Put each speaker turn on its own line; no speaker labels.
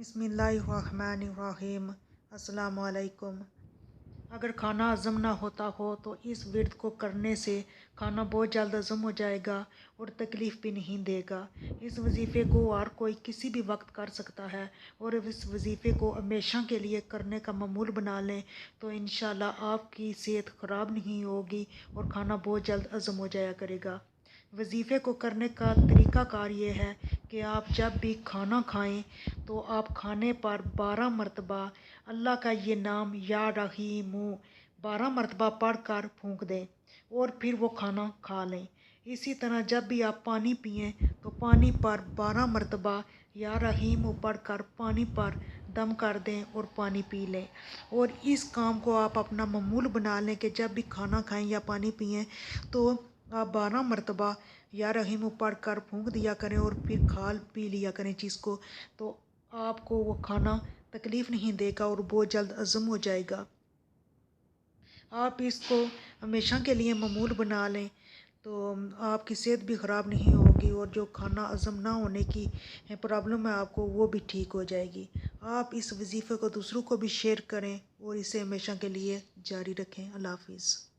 बिस्मिल्लाहिर्रहमानिर्रहीम। अस्सलाम वालेकुम। अगर खाना हज़म ना होता हो तो इस विर्द को करने से खाना बहुत जल्द हज़म हो जाएगा और तकलीफ़ भी नहीं देगा। इस वजीफ़े को हर कोई किसी भी वक्त कर सकता है और इस वजीफ़े को हमेशा के लिए करने का मामूल बना लें तो इंशाअल्लाह आपकी सेहत ख़राब नहीं होगी और खाना बहुत जल्द हज़म हो जाया करेगा। वजीफ़े को करने का तरीक़ाकार ये है कि आप जब भी खाना खाएं तो आप खाने पर 12 मरतबा अल्लाह का ये नाम या रहीमु 12 मरतबा पढ़ कर फूंक दें और फिर वो खाना खा लें। इसी तरह जब भी आप पानी पिएं तो पानी पर 12 मरतबा या रहीमु पढ़ कर पानी पर दम कर दें और पानी पी लें। और इस काम को आप अपना मामूल बना लें कि जब भी खाना खाएं या पानी पिएं तो आप 12 मरतबा या रहीम पढ़ कर फूंक दिया करें और फिर खा पी लिया करें चीज़ को, तो आपको वो खाना तकलीफ़ नहीं देगा और बहुत जल्द हज़म हो जाएगा। आप इसको हमेशा के लिए मामूल बना लें तो आपकी सेहत भी ख़राब नहीं होगी और जो खाना हज़म ना होने की प्रॉब्लम है आपको वो भी ठीक हो जाएगी। आप इस वजीफ़े को दूसरों को भी शेयर करें और इसे हमेशा के लिए जारी रखें। अल्लाह हाफ़िज़।